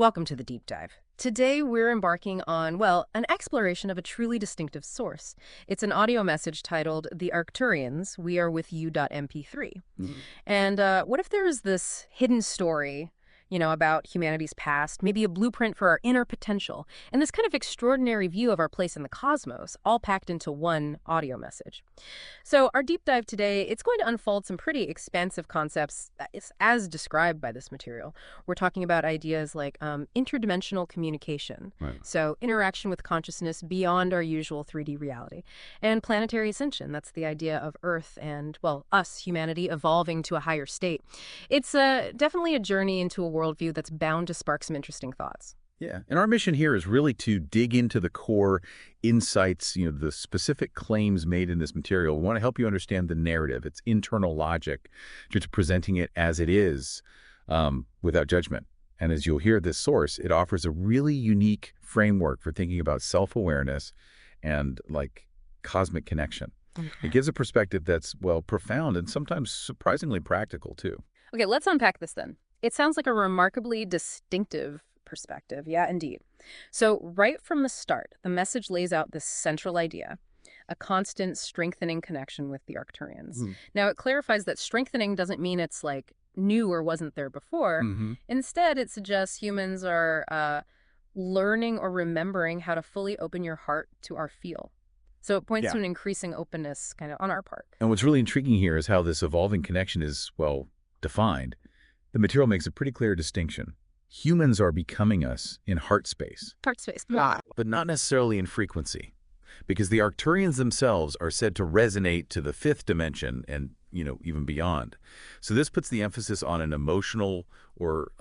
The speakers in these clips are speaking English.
Welcome to the deep dive. Today we're embarking on, well, an exploration of a truly distinctive source. It's an audio message titled The Arcturians, We Are With You.mp3. And what if there is this hidden story, about humanity's past, maybe a blueprint for our inner potential, and this kind of extraordinary view of our place in the cosmos, all packed into one audio message. So our deep dive today, it's going to unfold some pretty expansive concepts as described by this material. We're talking about ideas like interdimensional communication, Right. so interaction with consciousness beyond our usual 3D reality, and planetary ascension. That's the idea of Earth and, well, us, humanity, evolving to a higher state. It's definitely a journey into a worldview that's bound to spark some interesting thoughts. Yeah. And our mission here is really to dig into the core insights, the specific claims made in this material. We want to help you understand the narrative, its internal logic, just presenting it as it is without judgment. And as you'll hear this source, it offers a really unique framework for thinking about self-awareness and cosmic connection. It gives a perspective that's, well, profound and sometimes surprisingly practical, too. Okay, let's unpack this then. It sounds like a remarkably distinctive perspective. Yeah, indeed. So right from the start, the message lays out this central idea, a constant strengthening connection with the Arcturians. Now, it clarifies that strengthening doesn't mean it's new or wasn't there before. Instead, it suggests humans are learning or remembering how to fully open your heart to our feel. So it points to an increasing openness kind of on our part. And what's really intriguing here is how this evolving connection is, well, defined. The material makes a pretty clear distinction. Humans are becoming us in heart space. Heart space. But not necessarily in frequency. Because the Arcturians themselves are said to resonate to the fifth dimension and, even beyond. So this puts the emphasis on an emotional or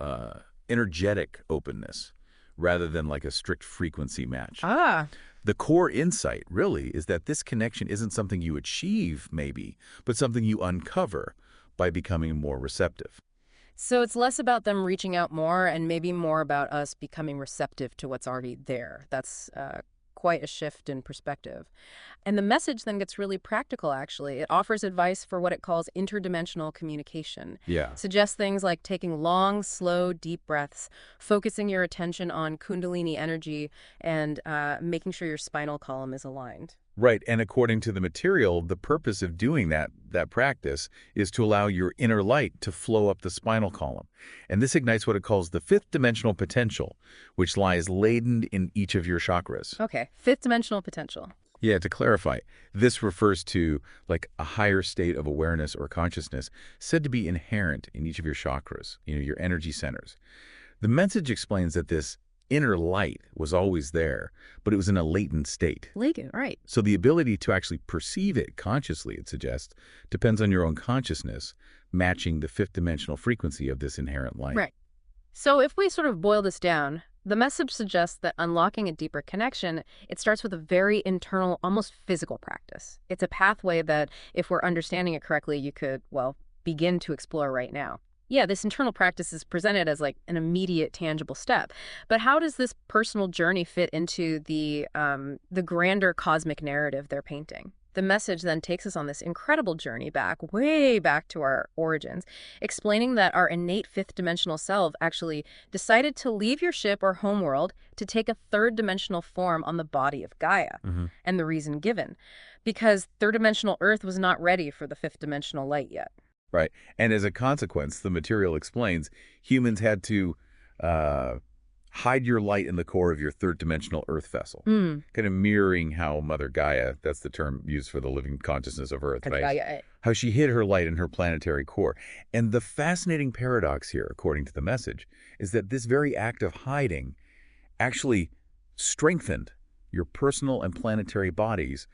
energetic openness rather than like a strict frequency match. The core insight, really, is that this connection isn't something you achieve, maybe, but something you uncover by becoming more receptive. So it's less about them reaching out more and maybe more about us becoming receptive to what's already there. That's quite a shift in perspective. And the message then gets really practical, actually. It offers advice for what it calls interdimensional communication. Yeah. Suggests things like taking long, slow, deep breaths, focusing your attention on Kundalini energy, and making sure your spinal column is aligned. Right, and according to the material, the purpose of doing that practice is to allow your inner light to flow up the spinal column. And this ignites what it calls the fifth dimensional potential, which lies laden in each of your chakras. Okay, fifth dimensional potential. Yeah, to clarify, this refers to a higher state of awareness or consciousness said to be inherent in each of your chakras, your energy centers. The message explains that this inner light was always there, but it was in a latent state. Latent, right. So the ability to actually perceive it consciously, it suggests, depends on your own consciousness, matching the fifth dimensional frequency of this inherent light. Right. So if we sort of boil this down, the message suggests that unlocking a deeper connection, it starts with a very internal, almost physical practice. It's a pathway that, if we're understanding it correctly, you could, well, begin to explore right now. Yeah, this internal practice is presented as an immediate, tangible step. But how does this personal journey fit into the grander cosmic narrative they're painting? The message then takes us on this incredible journey back, way back to our origins, explaining that our innate fifth dimensional self actually decided to leave your ship or homeworld to take a third dimensional form on the body of Gaia. And the reason given, because third dimensional Earth was not ready for the fifth dimensional light yet. Right. And as a consequence, the material explains, humans had to hide your light in the core of your third dimensional Earth vessel, kind of mirroring how Mother Gaia, that's the term used for the living consciousness of Earth, right? Gaia. How she hid her light in her planetary core. And the fascinating paradox here, according to the message, is that this very act of hiding actually strengthened your personal and planetary bodies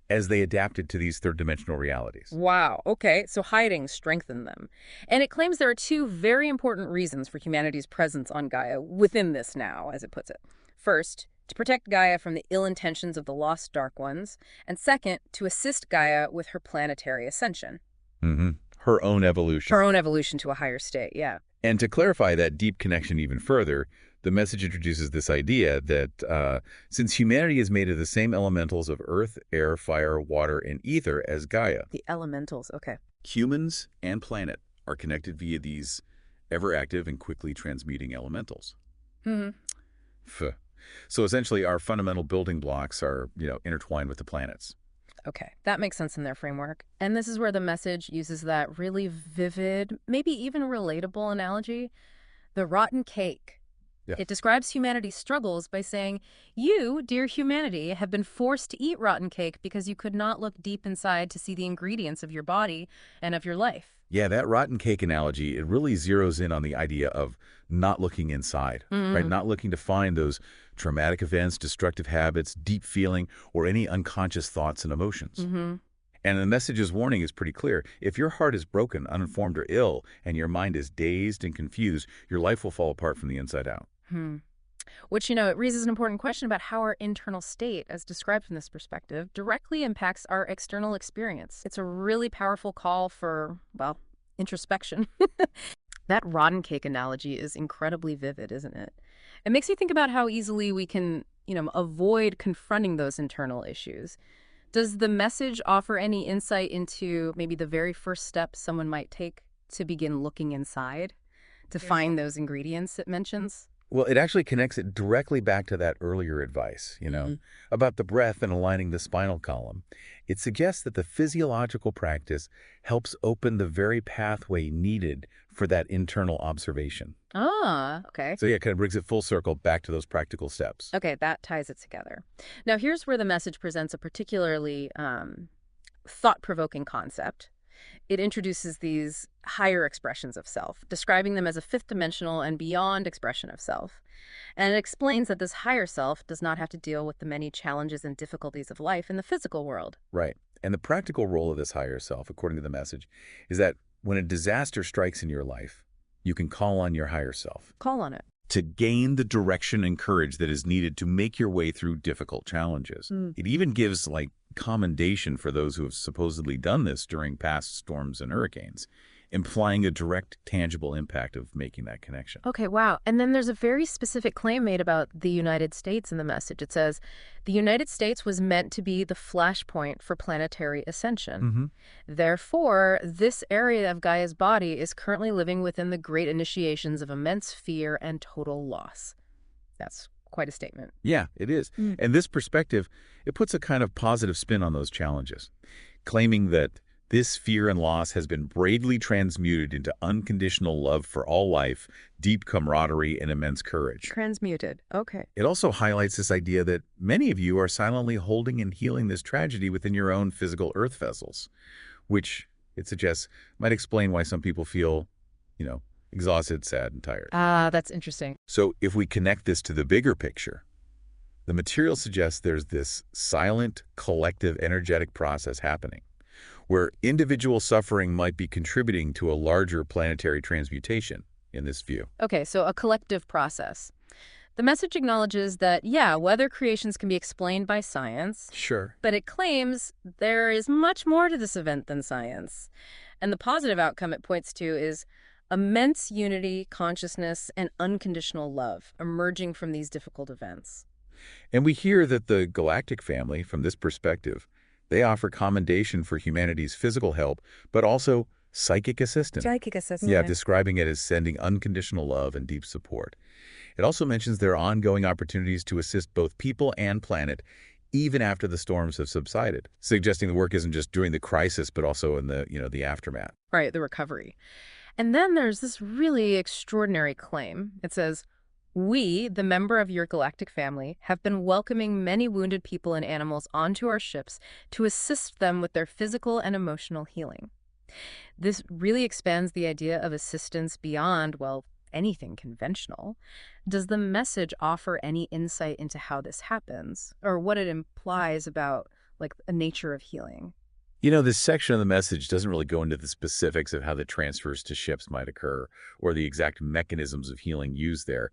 as they adapted to these third-dimensional realities. Wow. Okay. So hiding strengthened them. And it claims there are two very important reasons for humanity's presence on Gaia within this now, as it puts it. First, to protect Gaia from the ill intentions of the lost Dark Ones. And second, to assist Gaia with her planetary ascension. Her own evolution. Her own evolution to a higher state, yeah. And to clarify that deep connection even further, the message introduces this idea that since humanity is made of the same elementals of earth, air, fire, water, and ether as Gaia. The elementals, okay. Humans and planet are connected via these ever-active and quickly transmuting elementals. Hmm. Phew. So essentially, our fundamental building blocks are, intertwined with the planets. Okay, that makes sense in their framework. And this is where the message uses that really vivid, maybe even relatable analogy, the rotten cake. Yeah. It describes humanity's struggles by saying, you, dear humanity, have been forced to eat rotten cake because you could not look deep inside to see the ingredients of your body and of your life. Yeah, that rotten cake analogy, it really zeroes in on the idea of not looking inside, right? Mm. Not looking to find those traumatic events, destructive habits, deep feeling, or any unconscious thoughts and emotions. Mm-hmm. And the message's warning is pretty clear. If your heart is broken, uninformed, or ill, and your mind is dazed and confused, your life will fall apart from the inside out. Hmm. Which, it raises an important question about how our internal state, as described from this perspective, directly impacts our external experience. It's a really powerful call for, well, introspection. That rotten cake analogy is incredibly vivid, isn't it? It makes me think about how easily we can, avoid confronting those internal issues. Does the message offer any insight into maybe the very first step someone might take to begin looking inside, to find those ingredients it mentions? Well, it actually connects it directly back to that earlier advice, about the breath and aligning the spinal column. It suggests that the physiological practice helps open the very pathway needed for that internal observation. Ah, okay. So yeah, it kind of brings it full circle back to those practical steps. Okay, that ties it together. Now, here's where the message presents a particularly thought-provoking concept. It introduces these higher expressions of self, describing them as a fifth dimensional and beyond expression of self. And it explains that this higher self does not have to deal with the many challenges and difficulties of life in the physical world. Right. And the practical role of this higher self, according to the message, is that when a disaster strikes in your life, you can call on your higher self Call on it. to gain the direction and courage that is needed to make your way through difficult challenges. Mm. It even gives commendation for those who have supposedly done this during past storms and hurricanes, implying a direct, tangible impact of making that connection. Okay, wow. And then there's a very specific claim made about the United States in the message. It says, the United States was meant to be the flashpoint for planetary ascension. Mm-hmm. Therefore, this area of Gaia's body is currently living within the great initiations of immense fear and total loss. That's quite a statement. Yeah, it is. Mm. And this perspective, it puts a kind of positive spin on those challenges, claiming that this fear and loss has been bravely transmuted into unconditional love for all life, deep camaraderie, and immense courage. Transmuted. Okay. It also highlights this idea that many of you are silently holding and healing this tragedy within your own physical earth vessels, which it suggests might explain why some people feel, exhausted, sad, and tired. Ah, that's interesting. So if we connect this to the bigger picture, the material suggests there's this silent, collective, energetic process happening, where individual suffering might be contributing to a larger planetary transmutation in this view. Okay, so a collective process. The message acknowledges that, yeah, weather creations can be explained by science, Sure. but it claims there is much more to this event than science. And the positive outcome it points to is immense unity, consciousness, and unconditional love emerging from these difficult events. And we hear that the galactic family, from this perspective, they offer commendation for humanity's physical help, but also psychic assistance. Psychic assessment. Yeah, describing it as sending unconditional love and deep support. It also mentions there are ongoing opportunities to assist both people and planet, even after the storms have subsided, suggesting the work isn't just during the crisis, but also in the aftermath. Right, the recovery. And then there's this really extraordinary claim. It says, we, the member of your galactic family, have been welcoming many wounded people and animals onto our ships to assist them with their physical and emotional healing. This really expands the idea of assistance beyond, well, anything conventional. Does the message offer any insight into how this happens, or what it implies about, a nature of healing? This section of the message doesn't really go into the specifics of how the transfers to ships might occur or the exact mechanisms of healing used there.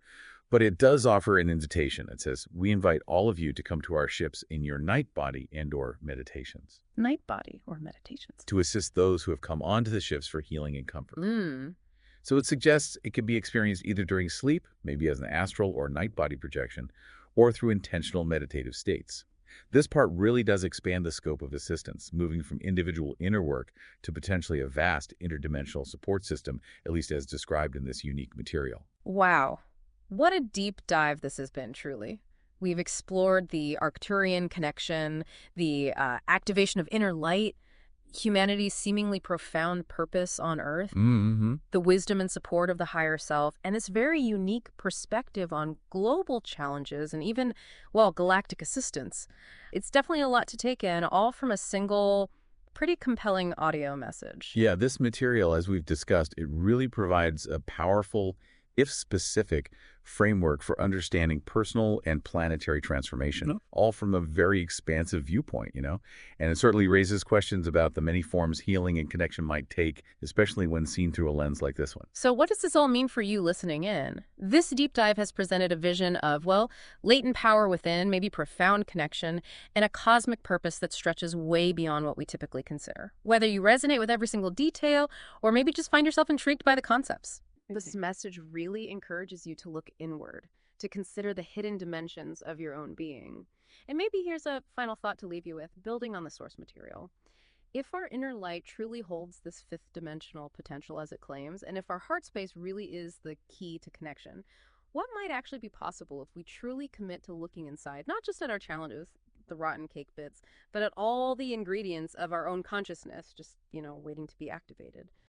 But it does offer an invitation. It says, we invite all of you to come to our ships in your night body and/or meditations. Night body or meditations. To assist those who have come onto the ships for healing and comfort. Mm. So it suggests it can be experienced either during sleep, maybe as an astral or night body projection, or through intentional meditative states. This part really does expand the scope of assistance, moving from individual inner work to potentially a vast interdimensional support system, at least as described in this unique material. Wow. What a deep dive this has been, truly. We've explored the Arcturian connection, the activation of inner light, humanity's seemingly profound purpose on Earth, Mm-hmm. the wisdom and support of the higher self, and this very unique perspective on global challenges and even, well, galactic assistance. It's definitely a lot to take in, all from a single, pretty compelling audio message. Yeah, this material, as we've discussed, it really provides a powerful, if specific, framework for understanding personal and planetary transformation, all from a very expansive viewpoint. And it certainly raises questions about the many forms healing and connection might take, especially when seen through a lens like this one. So what does this all mean for you listening in? This deep dive has presented a vision of, well, latent power within, maybe profound connection, and a cosmic purpose that stretches way beyond what we typically consider. Whether you resonate with every single detail, or maybe just find yourself intrigued by the concepts. This message really encourages you to look inward, to consider the hidden dimensions of your own being. And maybe here's a final thought to leave you with, building on the source material. If our inner light truly holds this fifth dimensional potential as it claims, and if our heart space really is the key to connection, what might actually be possible if we truly commit to looking inside, not just at our challenges, the rotten cake bits, but at all the ingredients of our own consciousness, just, waiting to be activated?